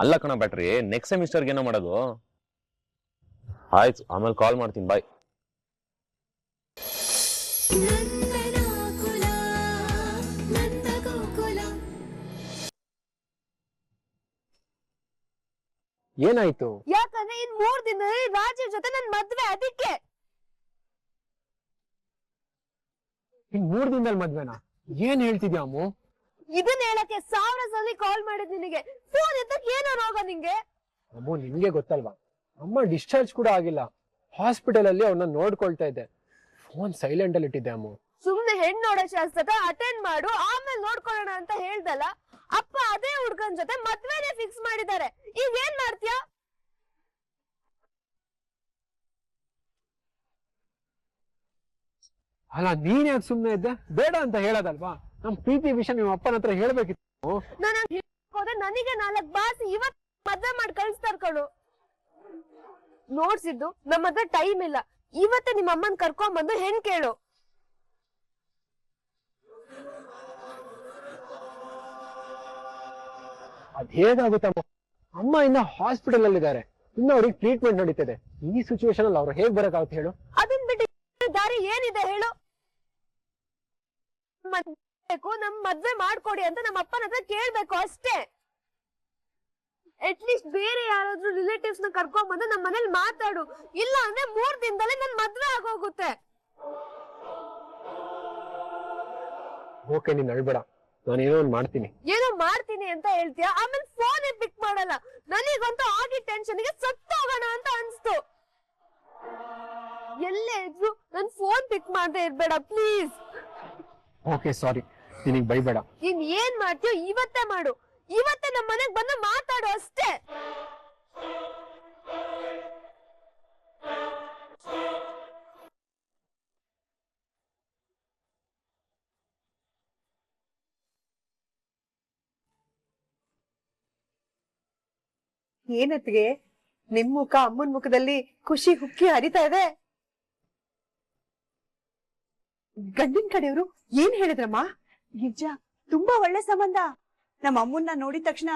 ಅಲ್ಲ ಕಣ battery, next ಸೆಮಿಸ್ಟರ್ಗೆ ಏನೋ ಮಾಡೋದು. ಆಯ್ತು, ಆಮೇಲೆ ಕಾಲ್ ಮಾಡ್ತೀನಿ, ಬಾಯ್. ಏನಾಯ್ತು? ಯಾಕಂದ್ರೆ ಇನ್ 3 ದಿನದಲ್ಲಿ ರಾಜೀವ್ ಜೊತೆ ನನ್ ಮದ್ವೆ, ಅದಕ್ಕೆ. ಇನ್ 3 ದಿನದಲ್ಲಿ ಮದ್ವೆನಾ? ಏನ್ ಹೇಳ್ತಿದ್ಯಾ ಅಮ್ಮು? ಇದನ್ನ ಹೇಳಕ್ಕೆ 1000 ಸಲ ಕಾಲ್ ಮಾಡಿದ್ ನಿನಗೆ. ಫೋನ್ ಎತ್ತಕ್ ಏನೋ ರೋಗ ನಿಂಗೆ? ಅಮ್ಮು, ನಿಮ್ಗೆ ಗೊತ್ತಲ್ವಾ, ಅಮ್ಮ ಡಿಸ್ಚಾರ್ಜ್ ಕೂಡ ಆಗಿಲ್ಲ. ಹಾಸ್ಪಿಟಲ್ ಅಲ್ಲಿ ಅವ್ರನ್ನ ನೋಡ್ಕೊಳ್ತಾ ಇದ್ದೆ. ಫೋನ್ ಸೈಲೆಂಟ್ ಅಲ್ಲಿ ಇಟ್ಟಿದ್ದೆ ಅಮ್ಮು. ಸುಮ್ನೆ ಹೆಣ್ಣು ನೋಡೋ ಶಾಸ್ತ್ರ ಅಟೆಂಡ್ ಮಾಡು, ಆಮೇಲೆ ನೋಡ್ಕೊಳ್ಳೋಣ ಅಂತ ಹೇಳ್ದಲ್ಲ. ಅಪ್ಪ ಅದೇ ಹುಡ್ಗನ್ ಜೊತೆ ಮದ್ವೆನೇ ಫಿಕ್ಸ್ ಮಾಡಿದ್ದಾರೆ. ಈಗ ಏನ್ ಮಾಡ್ತೀಯಾ? ಅಲ್ಲ, ನೀನ್ ಯಾಕೆ ಸುಮ್ನೆ ಇದ್ದೆ? ಬೇಡ ಅಂತ ಹೇಳೋದಲ್ವಾ? ನಮ್ ಪ್ರೀತಿ ವಿಷಯ ನಿಮ್ಮ ಅಪ್ಪನ ಹತ್ರ ಹೇಳ್ಬೇಕಿತ್ತು. ನನಗೆ 4 ಬಾಸಿ ಇವತ್ ಮದ್ವೆ ಮಾಡಿ ಕಳಿಸ್ತಾರ ಕಣು. ನೋಡ್ಸಿದ್ದು ನಮ್ಮ ಹತ್ರ ಟೈಮ್ ಇಲ್ಲ. ಇವತ್ತೇ ನಿಮ್ಮ ಅಮ್ಮನ್ ಕರ್ಕೊಂಡ್ ಬಂದು ಹೆಣ್ ಕೇಳು. ಅದ್ ಹೇಗಾಗುತ್ತಮ್ಮ? ಅಮ್ಮ ಇನ್ನ ಹಾಸ್ಪಿಟಲ್ ಅಲ್ಲಿ ಇದಾರೆ, ಇನ್ನ ಅವ್ರಿಗೆ ಟ್ರೀಟ್ಮೆಂಟ್ ನಡೀತಿದೆ. ಈ ಸಿಚುವೇಶನ್ ಅಲ್ಲಿ ಅವ್ರು ಹೇಗ್ ಬರಕಾಗುತ್ತೆ ಹೇಳು? ಅದನ್ ಬಿಟ್ಟು ದಾರಿ ಏನಿದೆ ಹೇಳು? ನಮ್ ಮದ್ವೆ ಮಾಡ್ಕೊಡಿ ಅಂತ ನಮ್ಮ ಅಪ್ಪನ ಹತ್ರ ಕೇಳ್ಬೇಕು ಅಷ್ಟೇ. ಅಟ್ಲೀಸ್ಟ್ ಬೇರೆ ಯಾರಾದ್ರೂ ರಿಲೇಟಿವ್ಸ್ ನ ಕರ್ಕೊಂಡ್ ಬಂದು ನಮ್ಮ ಮನೇಲಿ ಮಾತಾಡು. ಇಲ್ಲ ಅಂದ್ರೆ 3 ದಿನದಲ್ಲಿ ನನ್ ಮದ್ವೆ ಆಗೋಗುತ್ತೆ. ಓಕೆ, ನೀನ್ ಅಳ್ಬೇಡ, ನಾನು ಏನೋ ಒಂದ್ ಮಾಡ್ತೀನಿ. ಏನೋ ಮಾಡ್ತೀನಿ ಅಂತ ಹೇಳ್ತೀಯ, ಆಮೇಲೆ ಫೋನ್ ಪಿಕ್ ಮಾಡಲ್ಲ. ನನಗಂತೂ ಆಗಿದ್ ಟೆನ್ಷನ್ಗೆ ಸತ್ತೋಗೋಣ ಅಂತ ಅನ್ಸ್ತು. ಎಲ್ಲೇ ಇದ್ರು ನನ್ ಫೋನ್ ಪಿಕ್ ಮಾಡದೆ ಇರ್ಬೇಡ ಪ್ಲೀಸ್. ಓಕೆ, ಸಾರಿ, ನಿನಗ್ ಬೈಬೇಡ. ಇನ್ ಏನ್ ಮಾಡ್ತೀಯೋ ಇವತ್ತೇ ಮಾಡು. ಇವತ್ತೇ ನಮ್ಮ ಮನೆಗ್ ಬಂದು ಮಾತಾಡು ಅಷ್ಟೇ. ಏನತ್ಗೆ ನಿಮ್ ಮುಖ ಅಮ್ಮನ್ ಮುಖದಲ್ಲಿ ಖುಷಿ ಹುಕ್ಕಿ ಹರಿತಾ ಇದೆ. ಗಂಡಿನ ಕಡೆಯವರು ಏನ್ ಹೇಳಿದ್ರಮ್ಮ? ನಿಜ, ತುಂಬಾ ಒಳ್ಳೆ ಸಂಬಂಧ. ನಮ್ಮ ಅಮ್ಮನ್ನ ನೋಡಿದ ತಕ್ಷಣ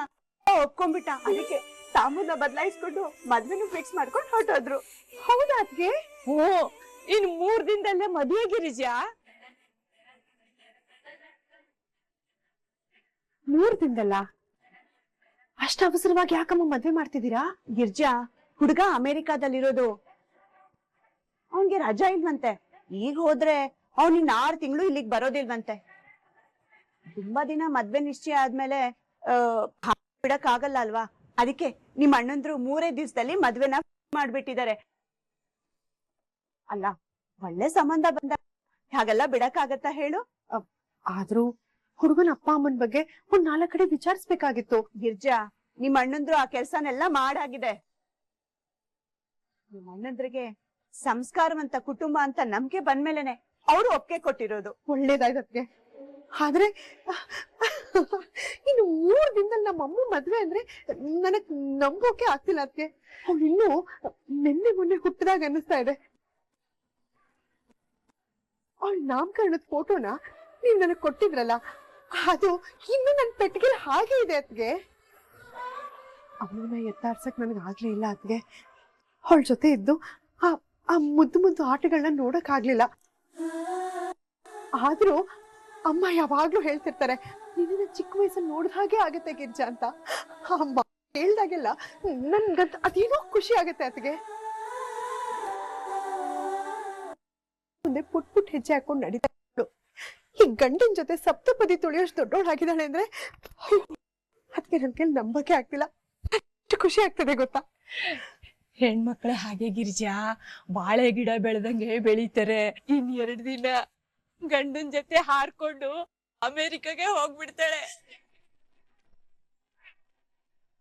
ಒಪ್ಕೊಂಡ್ಬಿಟ್ಟ. ಅದಕ್ಕೆ ತಾಮೂನ ಬದಲಾಯಿಸ್ಕೊಂಡು ಮದ್ವೆನೂ ಫಿಕ್ಸ್ ಮಾಡ್ಕೊಂಡು ಹೊರಟೋದ್ರು. ಹೌದಾ ಅದ್ಗೆ? ಓ, ಇನ್ 3 ದಿನದಲ್ಲೇ ಮದ್ವೆ ಗಿರಿಜಾ. 3 ದಿನದಲ್ಲ? ಅಷ್ಟ ಅವಸರವಾಗಿ ಯಾಕಮ್ಮ ಮದ್ವೆ ಮಾಡ್ತಿದ್ದೀರಾ? ಗಿರ್ಜಾ, ಹುಡುಗ ಅಮೆರಿಕಾದಲ್ಲಿರೋದು. ಅವನ್ಗೆ ರಜಾ ಇಲ್ವಂತೆ. ಈಗ ಹೋದ್ರೆ ಅವ್ನಿನ್ 6 ತಿಂಗಳು ಇಲ್ಲಿಗ್ ಬರೋದಿಲ್ವಂತೆ. ತುಂಬಾ ದಿನ ಮದ್ವೆ ನಿಶ್ಚಯ ಆದ್ಮೇಲೆ ಬಿಡಕ್ ಆಗಲ್ಲ ಅಲ್ವಾ? ಅದಕ್ಕೆ ನಿಮ್ ಅಣ್ಣಂದ್ರು 3 ದಿವಸದಲ್ಲಿ ಮದ್ವೆನ ಮಾಡ್ಬಿಟ್ಟಿದ್ದಾರೆ. ಅಲ್ಲ, ಒಳ್ಳೆ ಸಂಬಂಧ ಬಂದ ಹಾಗೆಲ್ಲ ಬಿಡಕ್ ಆಗತ್ತಾ ಹೇಳು? ಆದ್ರೂ ಹುಡುಗನ ಅಪ್ಪ ಅಮ್ಮನ ಬಗ್ಗೆ ಒಂದ್ 4 ಕಡೆ ವಿಚಾರಿಸ್ಬೇಕಾಗಿತ್ತು. ಗಿರ್ಜಾ, ನಿಮ್ ಅಣ್ಣಂದ್ರು ಆ ಕೆಲ್ಸನೆಲ್ಲ ಮಾಡಾಗಿದೆ. ನಿಮ್ ಅಣ್ಣಂದ್ರಿಗೆ ಸಂಸ್ಕಾರವಂತ ಕುಟುಂಬ ಅಂತ ನಂಬಿಕೆ ಬಂದ್ಮೇಲೆನೆ ಅವ್ರು ಒಪ್ಪಿಗೆ ಕೊಟ್ಟಿರೋದು. ಒಳ್ಳೇದಾಯ್ತದ್ಗೆ. ಆದ್ರೆ ಇನ್ನು 3 ದಿನದಲ್ಲಿ ನಮ್ಮ ಅಮ್ಮ ಮದ್ವೆ ಅಂದ್ರೆ ನನಗ್ ನಂಬೋಕೆ ಆಗ್ತಿಲ್ಲ ಅದ್ಗೆ. ಅವ್ಳು ಇನ್ನು ನಿನ್ನೆ ಮೊನ್ನೆ ಹುಟ್ಟಿದಾಗ ಅನ್ನಿಸ್ತಾ ಇದೆ. ಅವಳ ನಾಮಕರಣದ ಫೋಟೋನ ನೀವ್ ನನಗ್ ಕೊಟ್ಟಿದ್ರಲ್ಲ, ಅದು ಇನ್ನು ನನ್ ಪೆಟ್ಟಿಗೆ ಹಾಗೆ ಇದೆ ಅದ್ಗೆ. ಅಮ್ಮನ ಎತ್ತಾಡ್ಸಕ್ ನನಗ್ ಆಗ್ಲೇ ಇಲ್ಲ ಅದ್ಗೆ. ಅವಳ ಜೊತೆ ಇದ್ದು ಆ ಮುದ್ದು ಮುದ್ದು ಆಟಗಳನ್ನ ನೋಡಕ್ ಆಗ್ಲಿಲ್ಲ. ಆದ್ರೂ ಅಮ್ಮ ಯಾವಾಗ್ಲೂ ಹೇಳ್ತಿರ್ತಾರೆ, ನಿನ್ನ ಚಿಕ್ಕ ವಯಸ್ಸಲ್ಲಿ ನೋಡಿದ ಹಾಗೆ ಆಗತ್ತೆ ಗಿರ್ಜಾ ಅಂತ. ಅಮ್ಮ ಹೇಳ್ದಾಗೆಲ್ಲ ನನ್ಗಂತ ಅದೇನೋ ಖುಷಿ ಆಗತ್ತೆ ಅದ್ಗೆ. ಮುಂದೆ ಪುಟ್ ಪುಟ್ ಹೆಜ್ಜೆ ಹಾಕೊಂಡು ನಡೀತಾ ಇದ್ಳು. ಈ ಗಂಡನ ಜೊತೆ ಸಪ್ತಪದಿ ತುಳಿಯೋಷ್ಟು ದೊಡ್ಡೋಳಾಗಿದ್ದಾಳೆ ಅಂದ್ರೆ ಅದಕ್ಕೆ ನನ್ ಕೈಲಿ ನಂಬಕ್ಕೆ ಆಗ್ತಿಲ್ಲ. ಎಷ್ಟು ಖುಷಿ ಆಗ್ತದೆ ಗೊತ್ತಾ? ಹೆಣ್ಮಕ್ಳೆ ಹಾಗೆ ಗಿರಿಜಾ, ಬಾಳೆ ಗಿಡ ಬೆಳೆದಂಗೆ ಬೆಳೀತಾರೆ. ಇನ್ 2 ದಿನ ಗಂಡನ್ ಜೊತೆ ಹಾರ್ಕೊಂಡು ಅಮೆರಿಕಾಗೆ ಹೋಗ್ಬಿಡ್ತಾಳೆ.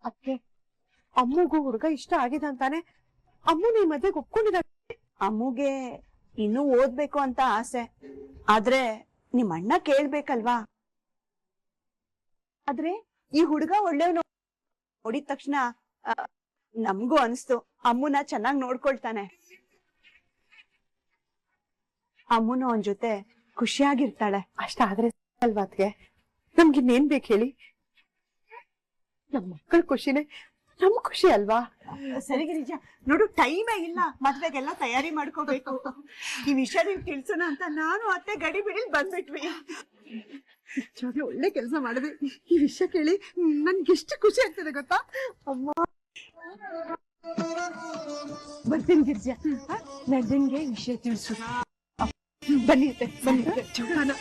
ಅಕ್ಕೆ, ಅಮ್ಮಗೂ ಹುಡುಗ ಇಷ್ಟ ಆಗಿದೆ ಅಂತಾನೆ ಅಮ್ಮನ ಈ ಮದ್ವೆಗೆ ಒಪ್ಕೊಂಡಿದ್ದಾಳೆ. ಅಮ್ಮುಗೆ ಇನ್ನೂ ಓದ್ಬೇಕು ಅಂತ ಆಸೆ. ಆದ್ರೆ ನಿಮ್ ಅಣ್ಣ ಕೇಳ್ಬೇಕಲ್ವಾ? ಆದ್ರೆ ಈ ಹುಡುಗ ಒಳ್ಳೆಯವನು ನೋಡಿದ ತಕ್ಷಣ ನಮ್ಗೂ ಅನ್ಸ್ತು ಅಮ್ಮನ ಚೆನ್ನಾಗ್ ನೋಡ್ಕೊಳ್ತಾನೆ. ಅಮ್ಮನು ಅವನ್ ಜೊತೆ ಖುಷಿಯಾಗಿರ್ತಾಳೆ. ಅಷ್ಟ ಆದ್ರೆ ಅಲ್ವಾ ಅದ್ಗೆ? ನಮ್ಗಿನ್ನೇನ್ ಬೇಕು ಹೇಳಿ? ನಮ್ಮ ಮಕ್ಕಳ ಖುಷಿನೇ ನಮ್ ಖುಷಿ ಅಲ್ವಾ? ಸರಿ ಗಿರಿಜಾ, ನೋಡು ಟೈಮೇ ಇಲ್ಲ, ಮದ್ವೆಗೆಲ್ಲ ತಯಾರಿ ಮಾಡ್ಕೋಬೇಕು. ಈ ವಿಷಯ ನೀವು ತಿಳಿಸೋಣ ಅಂತ ನಾನು ಅತ್ತೆ ಗಡಿ ಬಿಡಿಲ್ ಬಂದ್ಬಿಟ್ವಿ. ನಿಜವಾಗ್ಲೂ ಒಳ್ಳೆ ಕೆಲಸ ಮಾಡಿದ್ವಿ. ಈ ವಿಷಯ ಕೇಳಿ ನನ್ಗೆ ಎಷ್ಟು ಖುಷಿ ಆಗ್ತದೆ ಗೊತ್ತಾ? ಅಮ್ಮ ಬರ್ತೀನಿ ಗಿರಿಜಾ, ನಂದನ್ಗೆ ವಿಷಯ ತಿಳಿಸು. ಬನ್ನಿ ಅತ್ತೆ, ಬನ್ನಿ ಚೌಕಾನ.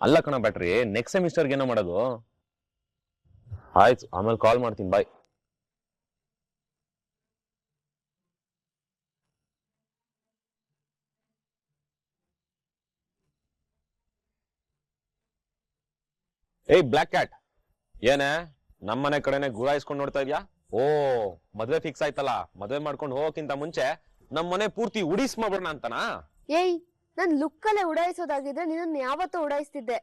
ಅಲ್ಲ ಕಣ ಬ್ಯಾಟ್ರಿ, ನೆಕ್ಸ್ಟ್ ಸೆಮಿಸ್ಟರ್ಗೆ ಏನೋ ಮಾಡೋದು? ಆಯ್ತು, ಆಮೇಲೆ ಕಾಲ್ ಮಾಡ್ತೀನಿ, ಬಾಯ್. ಏಯ್ ಬ್ಲ್ಯಾಕ್ ಕ್ಯಾಟ್, ಏನೇ ನಮ್ಮನೆ ಕಡೆನೆ ಗುರಾಯಿಸ್ಕೊಂಡು ನೋಡ್ತಾ ಇದ್ಯಾ? ಓ, ಮದ್ವೆ ಫಿಕ್ಸ್ ಆಯ್ತಲ್ಲ, ಮದ್ವೆ ಮಾಡ್ಕೊಂಡು ಹೋಗೋಕ್ಕಿಂತ ಮುಂಚೆ ನಮ್ಮನೆ ಪೂರ್ತಿ ಉಡಿಸ್ ಮಾಡ್ಬಿಡೋಣ ಅಂತನಾ? ಏಯ್, ನನ್ ಲುಕ್ಕಲ್ಲೇ ಉಡಾಯಿಸೋದಾಗಿದ್ರೆ ನಿನ್ನ ಯಾವತ್ತೂ ಉಡಾಯಿಸ್ತಿದ್ದೆ.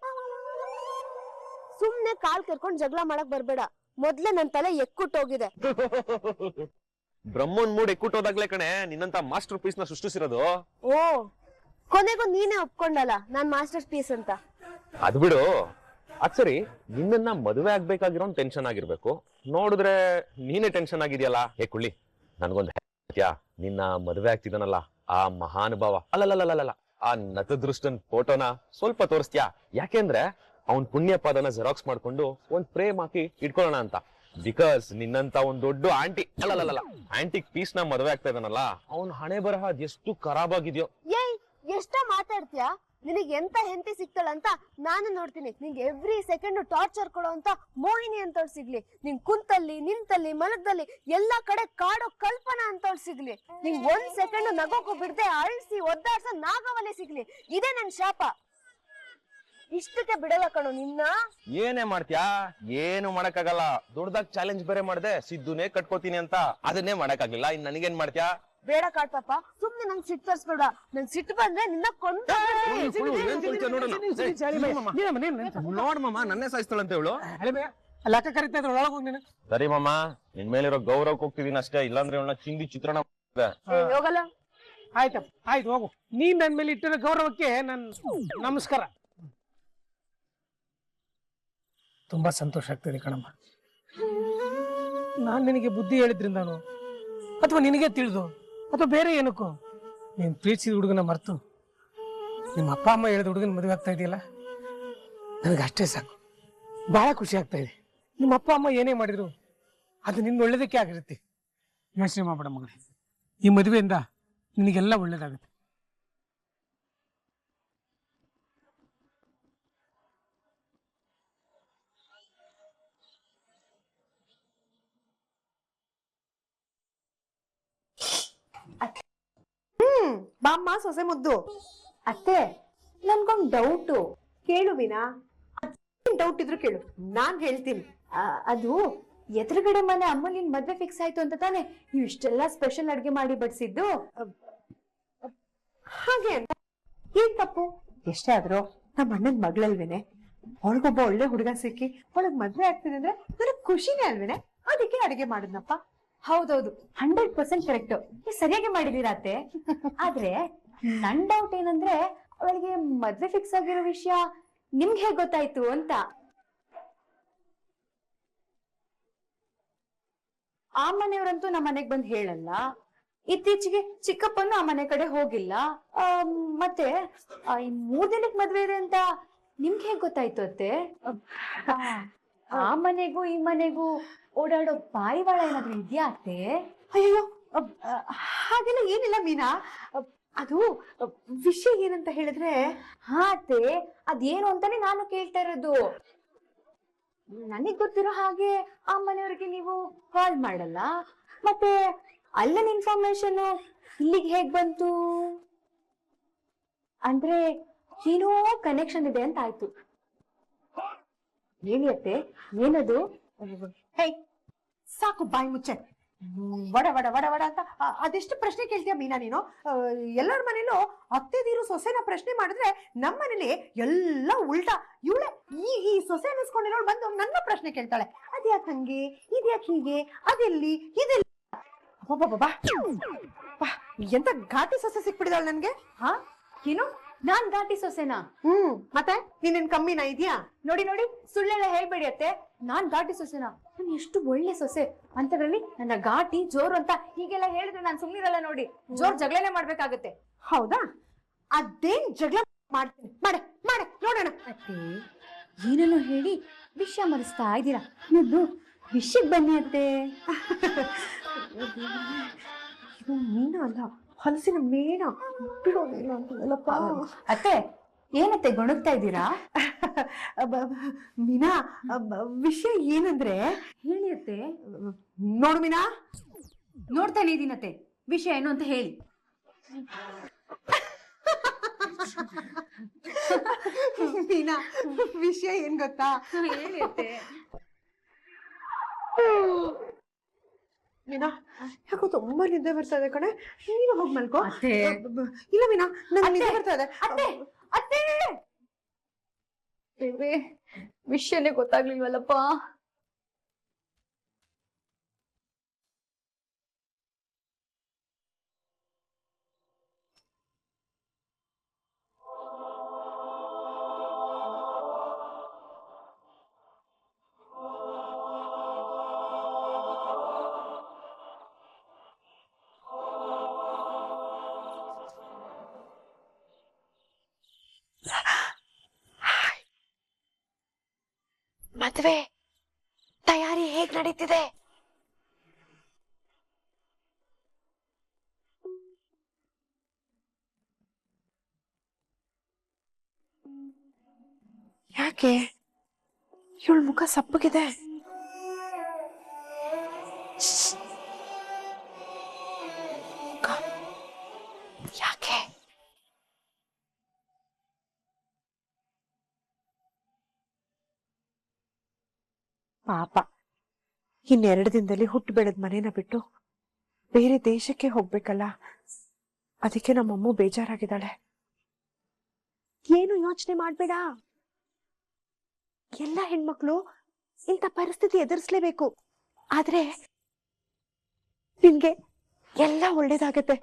ಸುಮ್ನೆ ಕಾಲ್ ಕರ್ಕೊಂಡ್ ಜಗಳ ಮಾಡಕ್ ಬರ್ಬೇಡ. ಮೊದ್ಲೇ ನನ್ ತಲೆ ಎಕ್ಕುಟ್ಟೋಗಿದೆ. ಬ್ರಹ್ಮನ್ ಮೂಡ್ ಎಕ್ಕುಟ್ಟೋದಾಗ್ಲೇ ಕಣೆ ನಿನ್ನಂತ ಮಾಸ್ಟರ್ ಪೀಸ್ ನ ಸೃಷ್ಟಿಸಿರೋದು. ಓ, ಕೊನೆಗೂ ನೀನೇ ಒಪ್ಕೊಂಡಲ್ಲ ನಾನ್ ಮಾಸ್ಟರ್ ಪೀಸ್ ಅಂತ. ಅದ್ ಬಿಡು. ಅದ್ ಸರಿ, ನಿನ್ನ ಮದುವೆ ಆಗ್ಬೇಕಾಗಿರೋ ಟೆನ್ಷನ್ ಆಗಿರ್ಬೇಕು, ನೋಡಿದ್ರೆ ನೀನೇ ಟೆನ್ಷನ್ ಆಗಿದ್ಯಲ್ಲ. ಏ ಕುಳ್ಳಿ, ನನ್ಗೊಂದ್ ನಿನ್ನ ಮದುವೆ ಆಗ್ತಿದ್ದಾನಲ್ಲ ಆ ಮಹಾನುಭಾವ, ಅಲ್ಲಲ್ಲ ಆ ನತದೃಷ್ಟನ್ ಫೋಟೋನ ಸ್ವಲ್ಪ ತೋರಿಸ್ತೀಯಾ? ಯಾಕೆಂದ್ರೆ ಅವನ್ ಪುಣ್ಯ ಪಾದನ ಜೆರಾಕ್ಸ್ ಮಾಡ್ಕೊಂಡು ಒಂದ್ ಫ್ರೇಮ್ ಹಾಕಿ ಇಟ್ಕೊಳ್ಳೋಣ ಅಂತ. ಬಿಕಾಸ್ ನಿನ್ನಂತ ಒಂದ್ ದೊಡ್ಡ ಅಲ್ಲಲ್ಲ ಆಂಟಿಕ್ ಪೀಸ್ ನ ಮದುವೆ ಆಗ್ತಾ ಇದ್ದಾನಲ್ಲ, ಅವ್ನ್ ಹಣೆ ಬರಹ ಎಷ್ಟು ಖರಾಬ್ ಆಗಿದ್ಯೋ. ಏಯ್, ಎಷ್ಟ ಮಾತಾಡ್ತೀಯಾ? ನಿನಗ್ ಎಂತ ಹೆಂಡತಿ ಸಿಕ್ತಳಂತ ನಾನು ನೋಡ್ತೀನಿ. ನಿಂಗೆ ಎವ್ರಿ ಸೆಕೆಂಡ್ ಟಾರ್ಚರ್ ಕೊಡೋ ಅಂತ ಮೋಹಿನಿ ಅಂತವ್ಳು ಸಿಗ್ಲಿ, ನಿಂಗ್ ಕುಂತಲ್ಲಿ ನಿಂತಲ್ಲಿ ಮಲಗದಲ್ಲಿ ಎಲ್ಲಾ ಕಡೆ ಕಾಡೋ ಕಲ್ಪನಾ ಅಂತವ್ಳು ಸಿಗ್ಲಿ, ನಿಂಗ್ ಒಂದ್ ಸೆಕೆಂಡ್ ನಗೋಕು ಬಿಡದೆ ಅಳಿಸಿ ಒದ್ದಾಡ್ಸ ನಾಗವಲೆ ಸಿಗ್ಲಿ, ಇದೇ ನನ್ ಶಾಪ. ಇಷ್ಟಕ್ಕೆ ಬಿಡಲ್ಲ ಕಣೋ ನಿನ್ನ. ಏನೇ ಮಾಡ್ತೀಯಾ? ಏನು ಮಾಡಕ್ಕಾಗಲ್ಲ. ದೊಡ್ಡದಾಗ ಚಾಲೆಂಜ್ ಬೇರೆ ಮಾಡ್ದೆ, ಸಿದ್ದುನೇ ಕಟ್ಕೋತೀನಿ ಅಂತ, ಅದನ್ನೇ ಮಾಡಕ್ಕಾಗ್ಲಿಲ್ಲ. ಇನ್ ನನಗೇನ್ ಮಾಡ್ತೀಯಾ? ಬೇಡ ಕಾಡ್ಪಾಪ, ಸುಮ್ನೆ ನಂಗ್ ಸಿಟ್ಟು ತರ್ಸ್ಬೇಡ. ನಂಗ್ ಸಿಟ್ಟು ಬಂದ್ರೆ ನಿನ್ನ ನೋಡ್ ಮಾಮ, ನನ್ನೇ ಸಾಯಿಸ್ತಾಳಂತ ಇವಳು. ಲೆಕ್ಕ ಕರಿತಾ ಇದ್ರ ಒಳಗ ಹೋಗ್ ನೀನು. ಸರಿ ಮಾಮ, ನಿನ್ ಮೇಲಿರೋ ಗೌರವಕ್ಕೆ ಹೋಗ್ತಿದೀನಿ ಅಷ್ಟೇ, ಇಲ್ಲಾಂದ್ರೆ ಇವಳನ್ನ ಚಿಂದಿ ಚಿತ್ರಣ ಹೋಗಲ್ಲ. ಆಯ್ತಪ್ಪ, ಆಯ್ತು ಹೋಗು. ನೀನ್ ನನ್ ಮೇಲೆ ಇಟ್ಟಿರೋ ಗೌರವಕ್ಕೆ ನನ್ ನಮಸ್ಕಾರ. ತುಂಬಾ ಸಂತೋಷ ಆಗ್ತಿದೆ ಕಣಮ್ಮ. ನಾನ್ ನಿನಗೆ ಬುದ್ಧಿ ಹೇಳಿದ್ರಿಂದಾನು ಅಥವಾ ನಿನಗೆ ತಿಳಿದು ಅಥವಾ ಬೇರೆ ಏನಕ್ಕೂ ನೀನ್ ಪ್ರೀತಿಸಿದ ಹುಡುಗನ ಮರ್ತು ನಿಮ್ಮ ಅಪ್ಪ ಅಮ್ಮ ಹೇಳಿದ ಹುಡುಗನ ಮದುವೆ ಆಗ್ತಾ ಇದೆಯಲ್ಲ, ನನಗೆ ಅಷ್ಟೇ ಸಾಕು. ಬಹಳ ಖುಷಿ ಆಗ್ತಾ ಇದೆ. ನಿಮ್ಮ ಅಪ್ಪ ಅಮ್ಮ ಏನೇ ಮಾಡಿದ್ರು ಅದು ನಿನ್ನ ಒಳ್ಳೇದಕ್ಕೆ ಆಗಿರುತ್ತೆ. ಯೋಚನೆ ಮಾಡ್ಬೇಡ ಮಗನೇ, ಈ ಮದುವೆಯಿಂದ ನಿನಗೆಲ್ಲ ಒಳ್ಳೇದಾಗುತ್ತೆ. ಬಾಮ್ಮ ಸೊಸೆ ಮುದ್ದು. ಅತ್ತೆ, ನನ್ಗೊಂದ್ ಡೌಟು. ಕೇಳು ವಿನಾ, ಡೌಟ್ ಇದ್ರು ಕೇಳು, ನಾನ್ ಹೇಳ್ತೀನಿ. ಅದು ಎದುರುಗಡೆ ಮನೆ ಅಮ್ಮ ನಿನ್ ಮದ್ವೆ ಫಿಕ್ಸ್ ಆಯ್ತು ಅಂತ ತಾನೆ ನೀವು ಇಷ್ಟೆಲ್ಲಾ ಸ್ಪೆಷಲ್ ಅಡ್ಗೆ ಮಾಡಿ ಬಡಿಸಿದ್ದು? ಹಾಗೆ ಅಂತ ಏನ್ ತಪ್ಪು? ಎಷ್ಟೇ ಆದ್ರೂ ನಮ್ಮ ಅಣ್ಣನ್ ಮಗಳಲ್ವೇನೆ, ಅವಳಿಗೊಬ್ಬ ಒಳ್ಳೆ ಹುಡುಗ ಸಿಕ್ಕಿ ಅವಳಗ್ ಮದ್ವೆ ಆಗ್ತಿದೆ ಅಂದ್ರೆ ನನಗ್ ಖುಷಿನೇ ಅಲ್ವೇನೆ, ಅದಕ್ಕೆ ಅಡಿಗೆ ಮಾಡಿದ್ನಪ್ಪ. ಹೌದೌದು, 100% ಕರೆಕ್ಟ್. ಸರಿಯಾಗಿ ಮಾಡಿದೀರಾ ಅತ್ತೆ. ಆದ್ರೆ ನನ್ ಡೌಟ್ ಏನಂದ್ರೆ, ಅವಳಿಗೆ ಮದ್ವೆ ಫಿಕ್ಸ್ ಆಗಿರೋ ವಿಷಯ ನಿಮ್ಗೆ ಹೇಗ್ ಗೊತ್ತಾಯ್ತು ಅಂತ. ಆ ಮನೆಯವ್ರಂತೂ ನಮ್ಮ ಮನೆಗ್ ಬಂದ್ ಹೇಳಲ್ಲ. ಇತ್ತೀಚೆಗೆ ಚಿಕ್ಕಪ್ಪನು ಆ ಮನೆ ಕಡೆ ಹೋಗಿಲ್ಲ. ಮತ್ತೆ ಈ 3 ದಿನಕ್ಕೆ ಮದ್ವೆ ಇದೆ ಅಂತ ನಿಮ್ಗೆ ಹೇಗ್ ಗೊತ್ತಾಯ್ತು ಅತ್ತೆ? ಆ ಮನೆಗೂ ಈ ಮನೆಗೂ ಓಡಾಡೋ ಪಾರಿವಾಳ ಏನಾದ್ರು ಇದ್ಯಾ ಅತ್ತೆ? ಅಯ್ಯೋ, ಹಾಗೆಲ್ಲ ಏನಿಲ್ಲ ಮೀನಾ. ಅದು ವಿಷಯ ಏನಂತ ಹೇಳಿದ್ರೆ, ಹಾ ಅತ್ತೆ, ಅದೇನು ಅಂತಾನೆ ನಾನು ಕೇಳ್ತಾ ಇರೋದು. ನನಗ್ ಗೊತ್ತಿರೋ ಹಾಗೆ ಆ ಮನೆಯವ್ರಿಗೆ ನೀವು ಕಾಲ್ ಮಾಡಲ್ಲ, ಮತ್ತೆ ಅಲ್ಲಿನ ಇನ್ಫಾರ್ಮೇಶನ್ ಇಲ್ಲಿಗೆ ಹೇಗ್ ಬಂತು? ಅಂದ್ರೆ ಏನೋ ಕನೆಕ್ಷನ್ ಇದೆ ಅಂತ ಆಯ್ತು. ಹೇಳಿ ಅತ್ತೆ, ಏನದು? ಹೇ ಸಾಕು ಬಾಯಿ ಮುಚ್ಚೆ. ವಡ ವಡ ವಡ ವಡ ಅಂತ ಅದೆಷ್ಟು ಪ್ರಶ್ನೆ ಕೇಳ್ತೀಯ ಮೀನಾ ನೀನು? ಎಲ್ಲರ ಮನೇಲೂ ಅತ್ತೆದೀರು ಸೊಸೆನ ಪ್ರಶ್ನೆ ಮಾಡಿದ್ರೆ ನಮ್ಮ ಮನೇಲಿ ಎಲ್ಲ ಉಲ್ಟಾ. ಇವಳೆ ಈ ಸೊಸೆ ಅನ್ನಿಸ್ಕೊಂಡಿರೋಳು ಬಂದು ನನ್ನ ಪ್ರಶ್ನೆ ಕೇಳ್ತಾಳೆ. ಅದ್ಯಾಕೆ ಹಂಗೆ, ಇದ್ಯಾಕೆ ಹೀಗೆ, ಅದೆಲ್ಲಿ ಇದೆಲ್ಲಿ. ಅಬ್ಬಬ್ಬಬ್ಬಾ, ಎಂತ ಘಾಟಿ ಸೊಸೆ ಸಿಕ್ಬಿಡಿದಾಳೆ ನನ್ಗೆ. ಹಾ ಏನು ನಾನ್ ಘಾಟಿ ಸೊಸೆನಾ? ಮತ್ತೆ ನೀನೇನ್ ಕಮ್ಮಿನಾ ಇದೆಯಾ? ನೋಡಿ ನೋಡಿ, ಸುಳ್ಳೆಲ್ಲ ಹೇಳ್ಬೇಡಿ ಅತ್ತೆ. ನಾನ್ ಘಾಟಿ ಸೊಸೆನಾ? ನಾನು ಎಷ್ಟು ಒಳ್ಳೆ ಸೊಸೆ ಅಂತದ್ರಲ್ಲಿ ನನ್ನ ಘಾಟಿ ಜೋರು ಅಂತ ಹೀಗೆಲ್ಲ ಹೇಳಿದ್ರೆ ನಾನ್ ಸುಮ್ನಿರಲ್ಲ ನೋಡಿ. ಜೋರ್ ಜಗಳನೆ ಮಾಡ್ಬೇಕಾಗತ್ತೆ. ಹೌದಾ? ಅದೇನ್ ಜಗಳ ಮಾಡ್ತೀನಿ, ಮಾಡೆ ಮಾಡೆ ನೋಡೋಣ. ಅತ್ತೆ ಏನೇನೋ ಹೇಳಿ ವಿಷಯ ಮರೆಸ್ತಾ ಇದ್ದೀರಾ. ಮೊದ್ಲು ವಿಷಯಕ್ಕೆ ಬನ್ನಿ ಅತ್ತೆ. ಇದು ಮೀನ ಅಲ್ಲ, ಹಲಸಿನ ಮೇಣ. ಬಿಡೋದಿಲ್ಲ ಅಂತಲ್ಲಪ್ಪ. ಅತ್ತೆ ಏನತ್ತೆ ಗೊಣಗ್ತಾ ಇದ್ದೀರಾ? ಮೀನಾ, ವಿಷಯ ಏನಂದ್ರೆ, ಹೇಳಿ ಅತ್ತೆ. ನೋಡು ಮೀನಾ, ನೋಡ್ತಾನೆ ಇದೀನತ್ತೆ. ವಿಷಯ ಏನು ಅಂತ ಹೇಳಿ. ಮೀನಾ, ವಿಷಯ ಏನ್ ಗೊತ್ತಾ? ಹೇಳಿ ಅತ್ತೆ. ಮೀನಾ, ಯಾಕೋ ತುಂಬಾ ನಿದ್ದೆ ಬರ್ತಾ ಇದೆ ಕಣೆ. ನೀನು ಹೋಗ್ ಮಲ್ಕೋ. ಅತ್ತೆ. ಇಲ್ಲ ಮೀನಾ, ನಂಗೆ ನಿದ್ದೆ ಬರ್ತಾ ಇದೆ. ಅತ್ತೆ ಅತ್ತೆ ವಿಷಯನೇ ಗೊತ್ತಾಗ್ಲಿಲ್ವಲ್ಲಪ್ಪ. ಮದ್ವೆ ತಯಾರಿ ಹೇಗ್ ನಡೀತಿದೆ? ಯಾಕೆ ಇವಳ ಮುಖ ಸಪ್ಪಗಿದೆ? ಯಾಕೆ? ಪಾಪ, ಇನ್ನೆರಡು ದಿನದಲ್ಲಿ ಹುಟ್ಟು ಬೆಳೆದ ಮನೇನ ಬಿಟ್ಟು ಬೇರೆ ದೇಶಕ್ಕೆ ಹೋಗ್ಬೇಕಲ್ಲ, ಅದಕ್ಕೆ ನಮ್ಮಮ್ಮ ಬೇಜಾರಾಗಿದ್ದಾಳೆ. ಏನು ಯೋಚನೆ ಮಾಡ್ಬೇಡ, ಎಲ್ಲ ಹೆಣ್ಮಕ್ಳು ಇಂಥ ಪರಿಸ್ಥಿತಿ ಎದುರಿಸ್ಲೇಬೇಕು. ಆದ್ರೆ ನಿನ್ಗೆ ಎಲ್ಲ ಒಳ್ಳೇದಾಗತ್ತೆ.